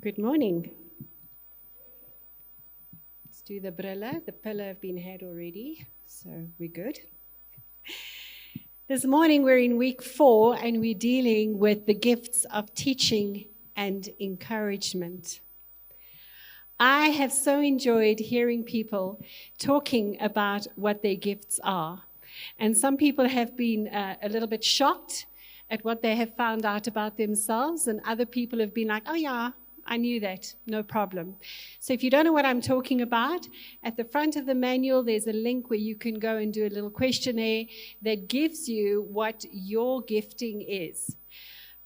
Good morning. Let's do the brille. The pillow have been had already, so we're good. This morning we're in week 4 and we're dealing with the gifts of teaching and encouragement. I have so enjoyed hearing people talking about what their gifts are. And some people have been a little bit shocked at what they have found out about themselves, and other people have been like, oh yeah, I knew that, no problem. So if you don't know what I'm talking about, at the front of the manual, there's a link where you can go and do a little questionnaire that gives you what your gifting is.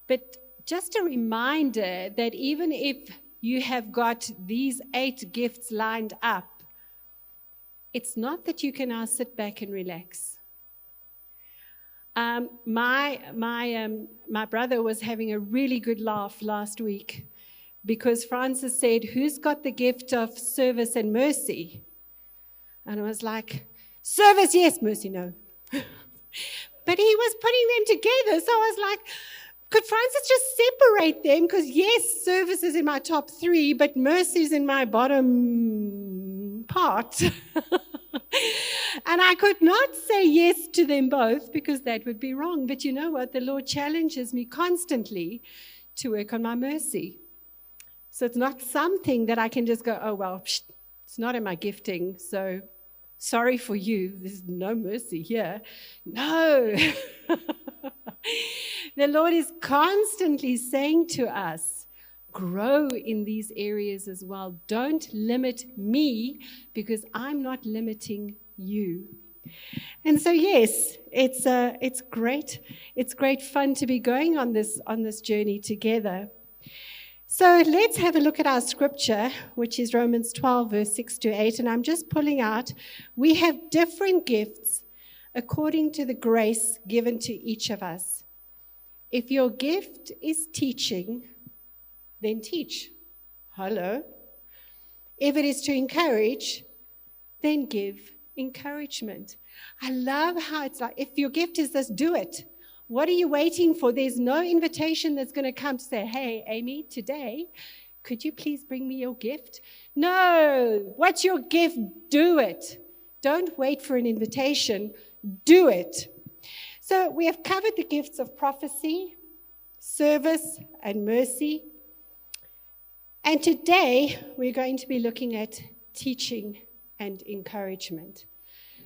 But just a reminder that even if you have got these 8 gifts lined up, it's not that you can now sit back and relax. My brother was having a really good laugh last week because Francis said, who's got the gift of service and mercy? And I was like, service, yes, mercy, no. But he was putting them together, so I was like, could Francis just separate them? Because yes, service is in my top 3, but mercy is in my bottom part. And I could not say yes to them both because that would be wrong. But you know what? The Lord challenges me constantly to work on my mercy. So it's not something that I can just go, oh, well, it's not in my gifting, so sorry for you. There's no mercy here. No. The Lord is constantly saying to us, grow in these areas as well. Don't limit me because I'm not limiting you. And so, yes, it's great. It's great fun to be going on this journey together. So let's have a look at our scripture, which is Romans 12, verse 6 to 8. And I'm just pulling out, we have different gifts according to the grace given to each of us. If your gift is teaching, then teach. Hello. If it is to encourage, then give encouragement. I love how it's like, if your gift is this, do it. What are you waiting for? There's no invitation that's going to come to say, hey, Amy, today, could you please bring me your gift? No. What's your gift? Do it. Don't wait for an invitation. Do it. So we have covered the gifts of prophecy, service, and mercy. And today, we're going to be looking at teaching and encouragement.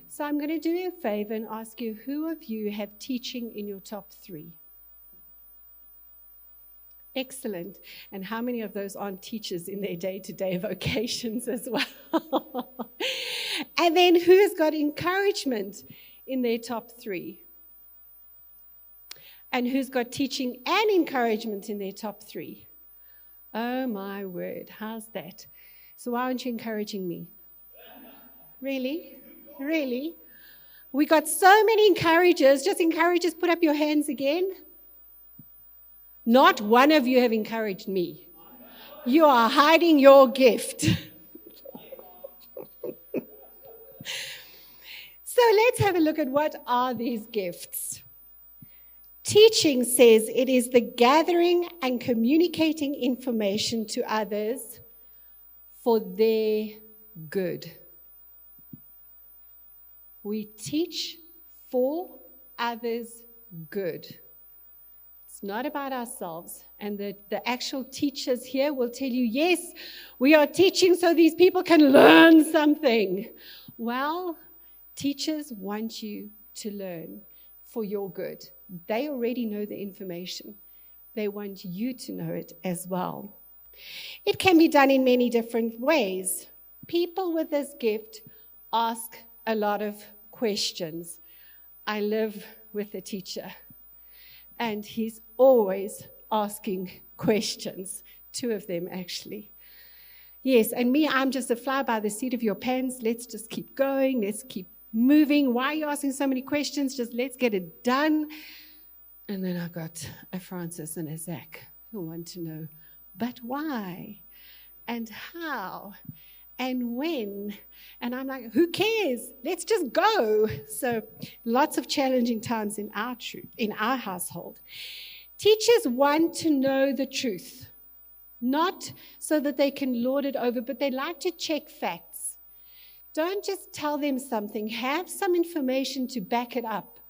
So I'm going to do you a favor and ask you, who of you have teaching in your top 3? Excellent. And how many of those aren't teachers in their day-to-day vocations as well? And then who has got encouragement in their top 3? And who's got teaching and encouragement in their top 3? Oh, my word. How's that? So why aren't you encouraging me? Really? Really? We got so many encouragers. Just encouragers, put up your hands again. Not one of you have encouraged me. You are hiding your gift. So let's have a look at what are these gifts. Teaching says it is the gathering and communicating information to others for their good. We teach for others' good. It's not about ourselves. And the actual teachers here will tell you, yes, we are teaching so these people can learn something. Well, teachers want you to learn for your good. They already know the information. They want you to know it as well. It can be done in many different ways. People with this gift ask a lot of questions. I live with a teacher, and he's always asking questions. 2 of them, actually. Yes, and me, I'm just a fly by the seat of your pants. Let's just keep going. Let's keep moving. Why are you asking so many questions? Just let's get it done. And then I got a Francis and a Zach who want to know, but why? And how? And when? And I'm like, who cares? Let's just go. So lots of challenging times in our household. Teachers want to know the truth. Not so that they can lord it over, but they like to check facts. Don't just tell them something. Have some information to back it up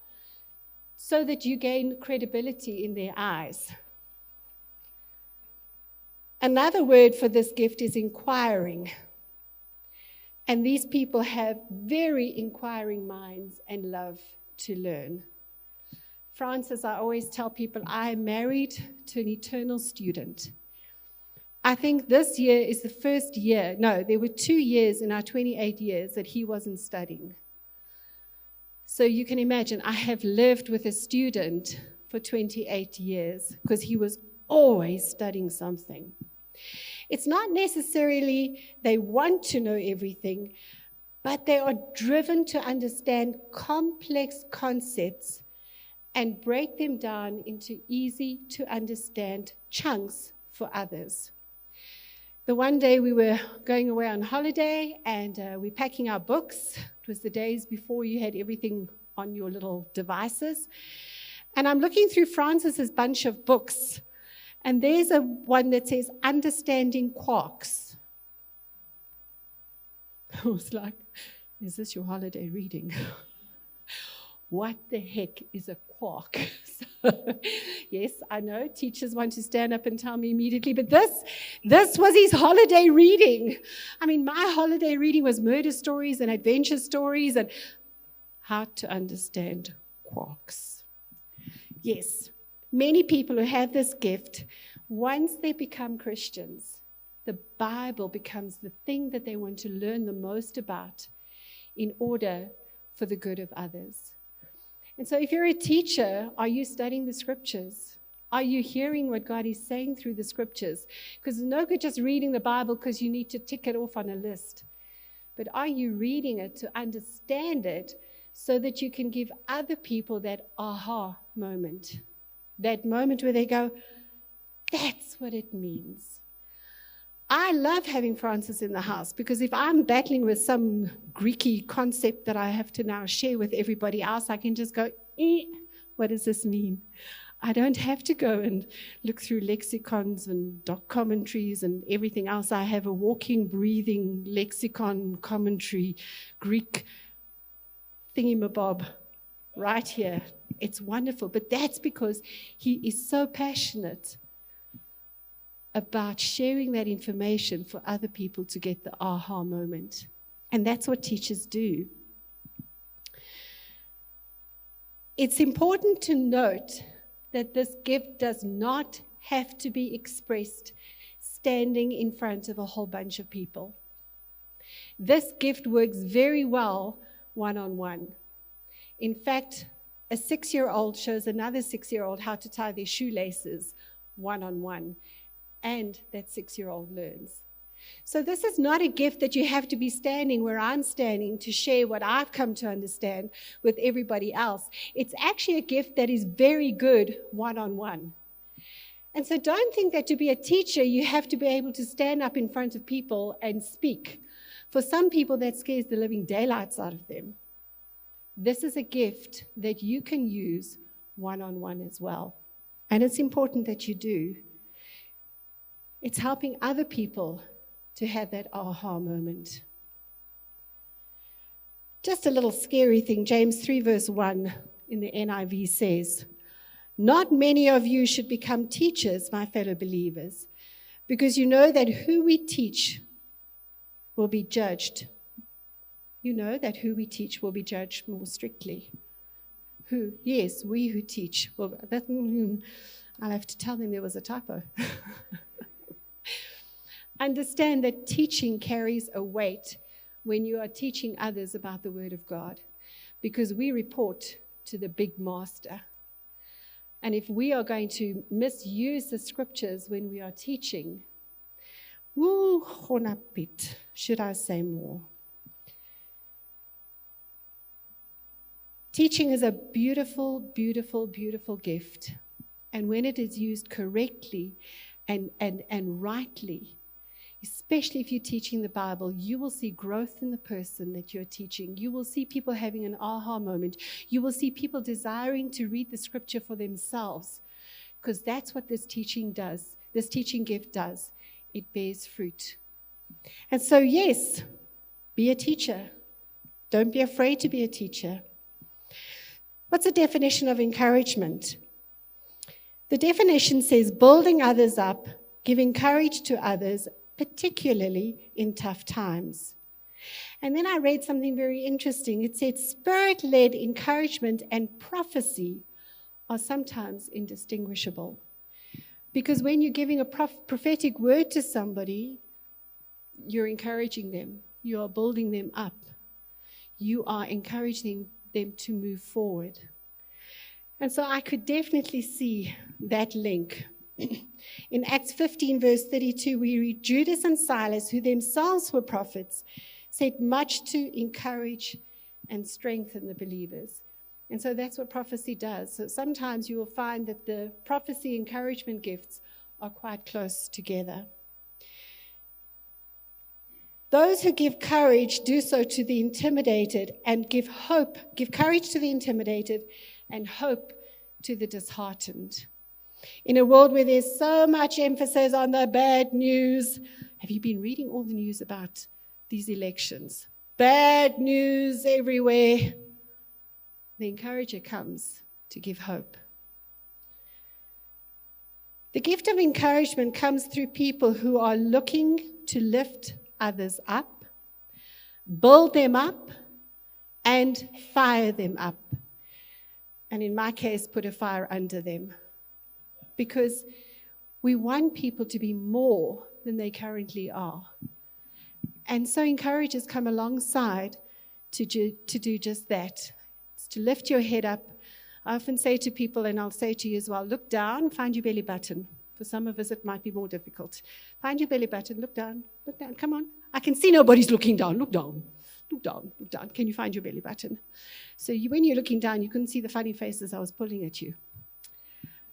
so that you gain credibility in their eyes. Another word for this gift is inquiring. And these people have very inquiring minds and love to learn. Francis, I always tell people, I am married to an eternal student. I think this year is the first year. No, there were 2 years in our 28 years that he wasn't studying. So you can imagine, I have lived with a student for 28 years because he was always studying something. It's not necessarily they want to know everything, but they are driven to understand complex concepts and break them down into easy to understand chunks for others. The one day we were going away on holiday and we're packing our books. It was the days before you had everything on your little devices. And I'm looking through Francis's bunch of books. And there's one that says, Understanding Quarks. I was like, is this your holiday reading? What the heck is a quark? So, yes, I know teachers want to stand up and tell me immediately, but this was his holiday reading. I mean, my holiday reading was murder stories and adventure stories and how to understand quarks. Yes, many people who have this gift, once they become Christians, the Bible becomes the thing that they want to learn the most about in order for the good of others. And so if you're a teacher, are you studying the scriptures? Are you hearing what God is saying through the scriptures? Because it's no good just reading the Bible because you need to tick it off on a list. But are you reading it to understand it so that you can give other people that aha moment? That moment where they go, that's what it means. I love having Francis in the house because if I'm battling with some Greeky concept that I have to now share with everybody else, I can just go, what does this mean? I don't have to go and look through lexicons and doc commentaries and everything else. I have a walking, breathing lexicon commentary, Greek thingamabob right here. It's wonderful, but that's because he is so passionate about sharing that information for other people to get the aha moment. And that's what teachers do. It's important to note that this gift does not have to be expressed standing in front of a whole bunch of people. This gift works very well one-on-one. In fact, a 6-year-old shows another 6-year-old how to tie their shoelaces one-on-one. And that 6-year-old learns. So this is not a gift that you have to be standing where I'm standing to share what I've come to understand with everybody else. It's actually a gift that is very good one-on-one. And so don't think that to be a teacher, you have to be able to stand up in front of people and speak. For some people, that scares the living daylights out of them. This is a gift that you can use one-on-one as well. And it's important that you do. It's helping other people to have that aha moment. Just a little scary thing. James 3 verse 1 in the NIV says, "Not many of you should become teachers, my fellow believers, because you know that who we teach will be judged." You know that who we teach will be judged more strictly. Who? Yes, we who teach. Well, I'll have to tell them there was a typo. Understand that teaching carries a weight when you are teaching others about the Word of God, because we report to the big master. And if we are going to misuse the scriptures when we are teaching, should I say more? Teaching is a beautiful, beautiful, beautiful gift. And when it is used correctly and rightly, especially if you're teaching the Bible, you will see growth in the person that you're teaching. You will see people having an aha moment. You will see people desiring to read the scripture for themselves, because that's what this teaching does. This teaching gift does. it bears fruit. And so, yes, be a teacher. Don't be afraid to be a teacher. What's the definition of encouragement? The definition says building others up, giving courage to others, particularly in tough times. And then I read something very interesting. It said spirit-led encouragement and prophecy are sometimes indistinguishable. Because when you're giving a prophetic word to somebody, you're encouraging them. You are building them up. You are encouraging them to move forward. And so I could definitely see that link. In Acts 15, verse 32, we read, Judas and Silas, who themselves were prophets, said much to encourage and strengthen the believers. And so that's what prophecy does. So sometimes you will find that the prophecy encouragement gifts are quite close together. Those who give courage do so to the intimidated and give courage to the intimidated and hope to the disheartened. In a world where there's so much emphasis on the bad news, have you been reading all the news about these elections? Bad news everywhere. The encourager comes to give hope. The gift of encouragement comes through people who are looking to lift others up, build them up, and fire them up. And in my case, put a fire under them. Because we want people to be more than they currently are. And so encouragers come alongside to do just that. It's to lift your head up. I often say to people, and I'll say to you as well, look down, find your belly button. For some of us, it might be more difficult. Find your belly button, look down, come on. I can see nobody's looking down, look down. Look down, look down. Can you find your belly button? So when you're looking down, you couldn't see the funny faces I was pulling at you.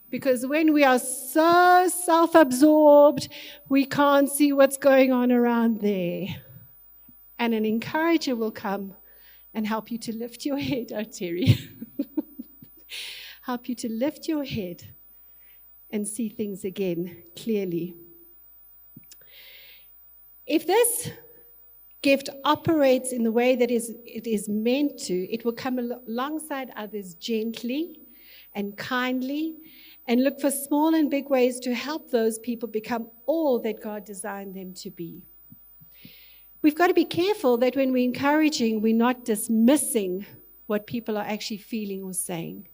Because when we are so self-absorbed, we can't see what's going on around there. And an encourager will come and help you to lift your head, oh Terry. Help you to lift your head and see things again clearly. If this gift operates in the way that it is meant to, it will come alongside others gently and kindly and look for small and big ways to help those people become all that God designed them to be. We've got to be careful that when we're encouraging, we're not dismissing what people are actually feeling or saying,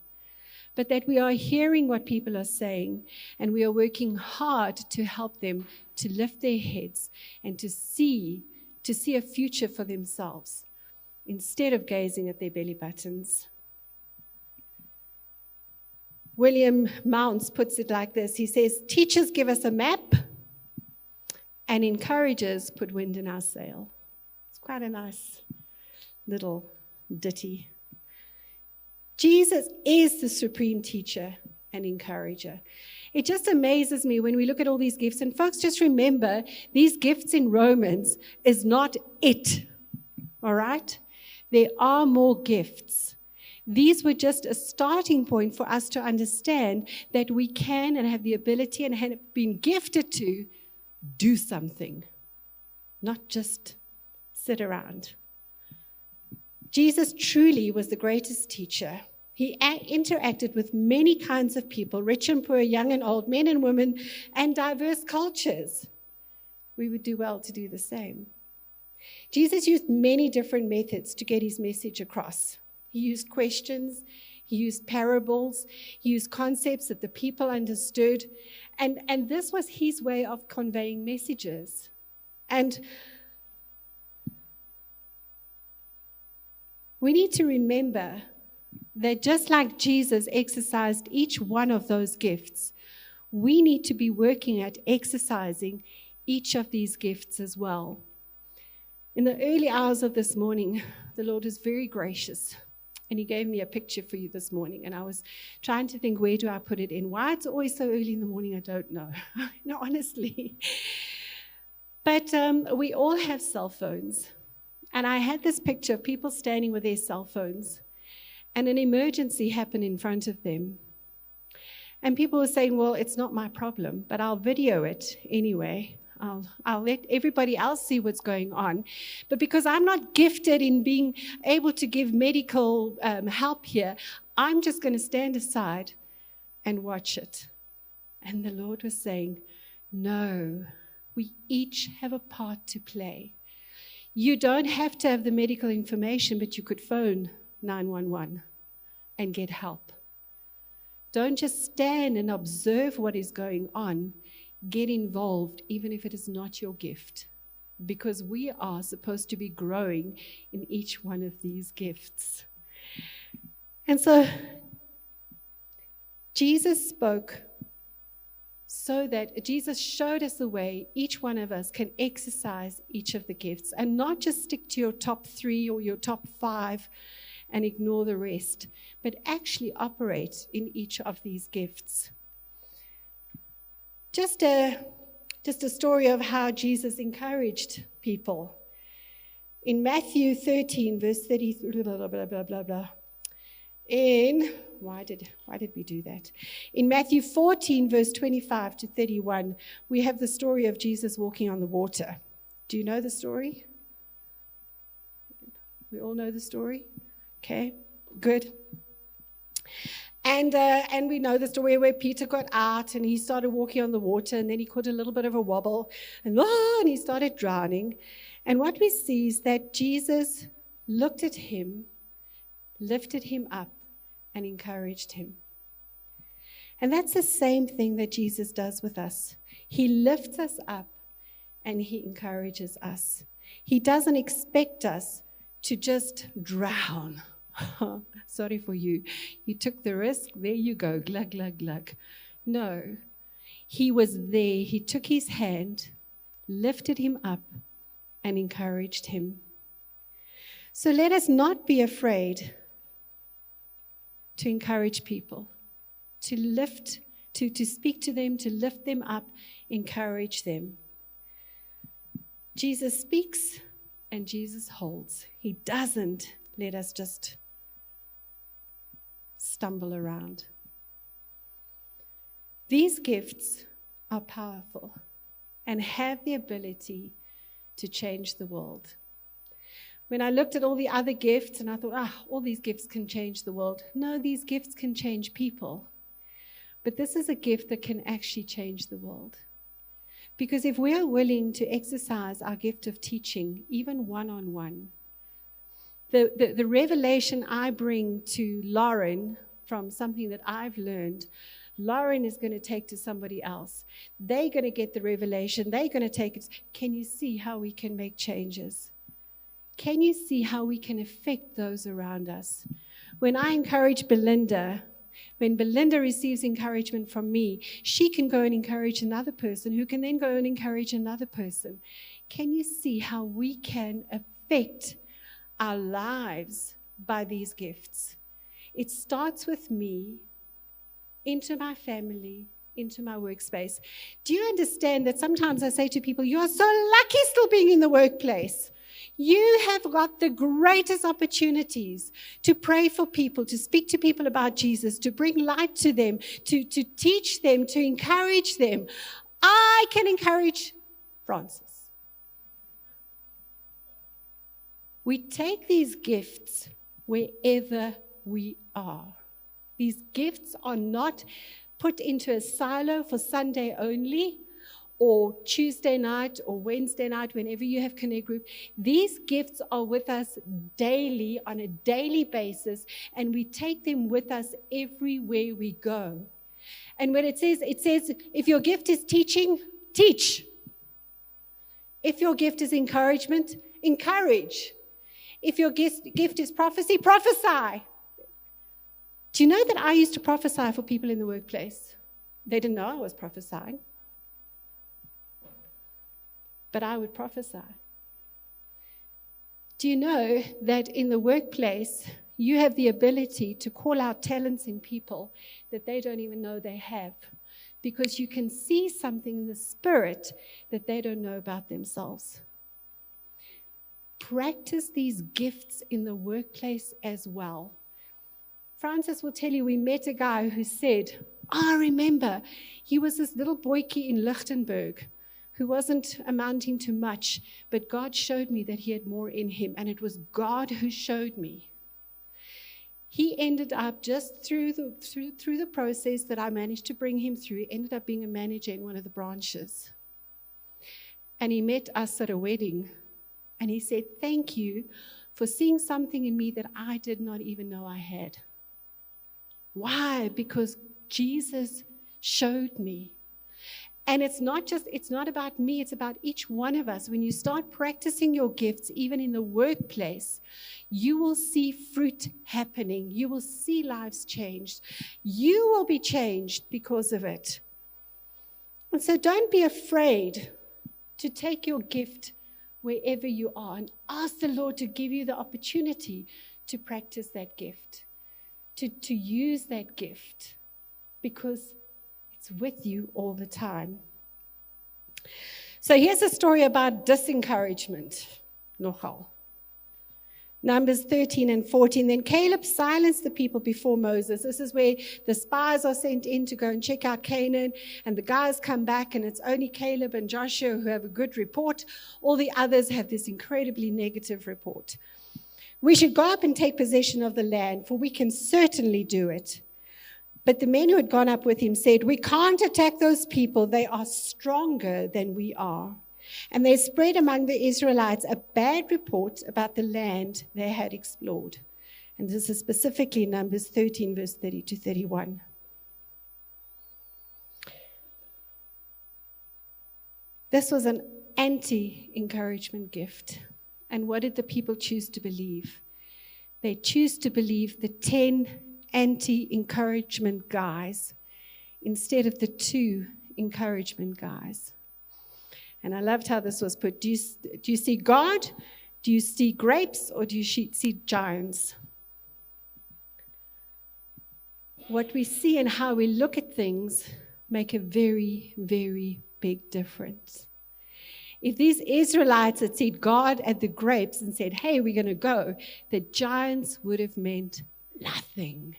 but that we are hearing what people are saying and we are working hard to help them to lift their heads and to see a future for themselves instead of gazing at their belly buttons. William Mounce puts it like this. He says, teachers give us a map and encouragers put wind in our sail. It's quite a nice little ditty. Jesus is the supreme teacher and encourager. It just amazes me when we look at all these gifts. And folks, just remember, these gifts in Romans is not it. All right? There are more gifts. These were just a starting point for us to understand that we can and have the ability and have been gifted to do something, not just sit around. Jesus truly was the greatest teacher. He interacted with many kinds of people, rich and poor, young and old, men and women, and diverse cultures. We would do well to do the same. Jesus used many different methods to get his message across. He used questions, he used parables, he used concepts that the people understood, and this was his way of conveying messages. And we need to remember that just like Jesus exercised each one of those gifts, we need to be working at exercising each of these gifts as well. In the early hours of this morning, the Lord is very gracious. And he gave me a picture for you this morning. And I was trying to think, where do I put it in? Why it's always so early in the morning, I don't know. No, honestly. But we all have cell phones. And I had this picture of people standing with their cell phones. And an emergency happened in front of them. And people were saying, well, it's not my problem, but I'll video it anyway. I'll let everybody else see what's going on. But because I'm not gifted in being able to give medical help here, I'm just going to stand aside and watch it. And the Lord was saying, no, we each have a part to play. You don't have to have the medical information, but you could phone 911 and get help. Don't just stand and observe what is going on. Get involved, even if it is not your gift, because we are supposed to be growing in each one of these gifts. And so Jesus spoke so that Jesus showed us the way each one of us can exercise each of the gifts and not just stick to your top 3 or your top 5 and ignore the rest, but actually operate in each of these gifts. Just a story of how Jesus encouraged people. In Matthew 13, verse 33, blah, blah, blah, blah, blah, blah. Why did we do that? In Matthew 14, verse 25 to 31, we have the story of Jesus walking on the water. Do you know the story? We all know the story? Okay, good. And we know the story where Peter got out and he started walking on the water, and then he caught a little bit of a wobble, and he started drowning. And what we see is that Jesus looked at him, lifted him up, and encouraged him. And that's the same thing that Jesus does with us. He lifts us up and he encourages us. He doesn't expect us to just drown. Sorry for you. You took the risk. There you go. Glug, glug, glug. No. He was there. He took his hand, lifted him up, and encouraged him. So let us not be afraid to encourage people, to speak to them, to lift them up, encourage them. Jesus speaks and Jesus holds. He doesn't let us just stumble around. These gifts are powerful and have the ability to change the world. When I looked at all the other gifts and I thought, all these gifts can change the world. No, these gifts can change people. But this is a gift that can actually change the world. Because if we are willing to exercise our gift of teaching, even one-on-one, the revelation I bring to Lauren from something that I've learned, Lauren is going to take to somebody else. They're going to get the revelation. They're going to take it. Can you see how we can make changes? Can you see how we can affect those around us? When I encourage Belinda, when Belinda receives encouragement from me, she can go and encourage another person who can then go and encourage another person. Can you see how we can affect our lives by these gifts? It starts with me, into my family, into my workspace. Do you understand that sometimes I say to people, you are so lucky still being in the workplace. You have got the greatest opportunities to pray for people, to speak to people about Jesus, to bring light to them, to teach them, to encourage them. I can encourage Francis. We take these gifts wherever we are. These gifts are not put into a silo for Sunday only, or Tuesday night or Wednesday night, whenever you have Connect Group. These gifts are with us daily, on a daily basis, and we take them with us everywhere we go. And when it says, if your gift is teaching, teach. If your gift is encouragement, encourage. If your gift is prophecy, prophesy. Do you know that I used to prophesy for people in the workplace? They didn't know I was prophesying. But I would prophesy. Do you know that in the workplace, you have the ability to call out talents in people that they don't even know they have, because you can see something in the spirit that they don't know about themselves. Practice these gifts in the workplace as well. Francis will tell you, we met a guy who said, I remember, he was this little boykie in Lichtenberg who wasn't amounting to much, but God showed me that he had more in him, and it was God who showed me. He ended up, just through the process that I managed to bring him through, ended up being a manager in one of the branches. And he met us at a wedding, and he said, "Thank you for seeing something in me that I did not even know I had." Why? Because Jesus showed me. And it's not about me, it's about each one of us. When you start practicing your gifts, even in the workplace, you will see fruit happening. You will see lives changed. You will be changed because of it. And so don't be afraid to take your gift wherever you are and ask the Lord to give you the opportunity to practice that gift, to use that gift, because it's with you all the time. So here's a story about disencouragement. Nogal. Numbers 13 and 14. Then Caleb silenced the people before Moses. This is where the spies are sent in to go and check out Canaan. And the guys come back, and it's only Caleb and Joshua who have a good report. All the others have this incredibly negative report. "We should go up and take possession of the land, for we can certainly do it." But the men who had gone up with him said, "We can't attack those people. They are stronger than we are." And they spread among the Israelites a bad report about the land they had explored. And this is specifically Numbers 13, verse 30 to 31. This was an anti-encouragement gift. And what did the people choose to believe? They choose to believe the 10 anti-encouragement guys instead of the 2 encouragement guys. And I loved how this was put. Do you see God? Do you see grapes? Or do you see giants? What we see and how we look at things make a very, very big difference. If these Israelites had seen God at the grapes and said, "Hey, we're going to go," the giants would have meant nothing.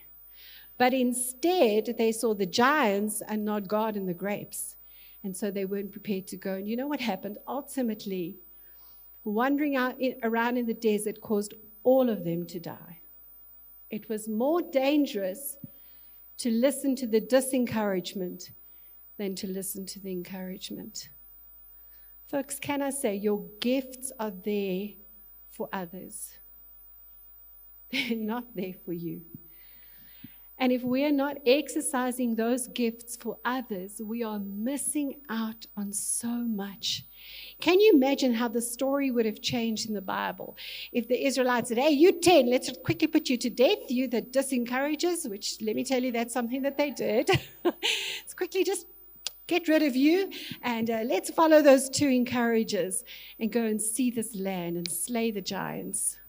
But instead, they saw the giants and not God in the grapes. And so they weren't prepared to go. And you know what happened? Ultimately, wandering around in the desert caused all of them to die. It was more dangerous to listen to the disencouragement than to listen to the encouragement. Folks, can I say, your gifts are there for others. They're not there for you. And if we are not exercising those gifts for others, we are missing out on so much. Can you imagine how the story would have changed in the Bible if the Israelites said, "Hey, you 10, let's quickly put you to death, you that disencourages," which, let me tell you, that's something that they did. Let's quickly just get rid of you, and let's follow those 2 encouragers and go and see this land and slay the giants.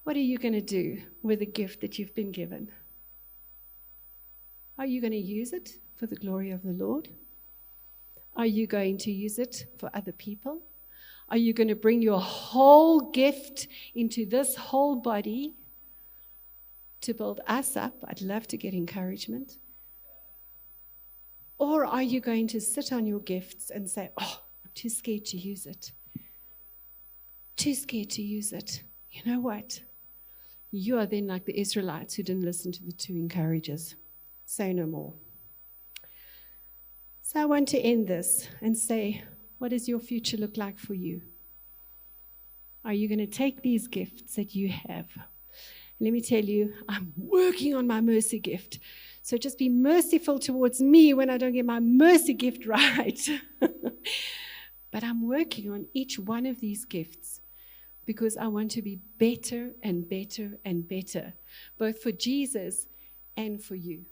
What are you going to do with the gift that you've been given? Are you going to use it for the glory of the Lord? Are you going to use it for other people? Are you going to bring your whole gift into this whole body to build us up? I'd love to get encouragement. Or are you going to sit on your gifts and say, "Oh, I'm too scared to use it. Too scared to use it." You know what? You are then like the Israelites who didn't listen to the 2 encouragers. Say no more. So I want to end this and say, what does your future look like for you? Are you going to take these gifts that you have? Let me tell you, I'm working on my mercy gift. So just be merciful towards me when I don't get my mercy gift right. But I'm working on each one of these gifts, because I want to be better and better and better, both for Jesus and for you.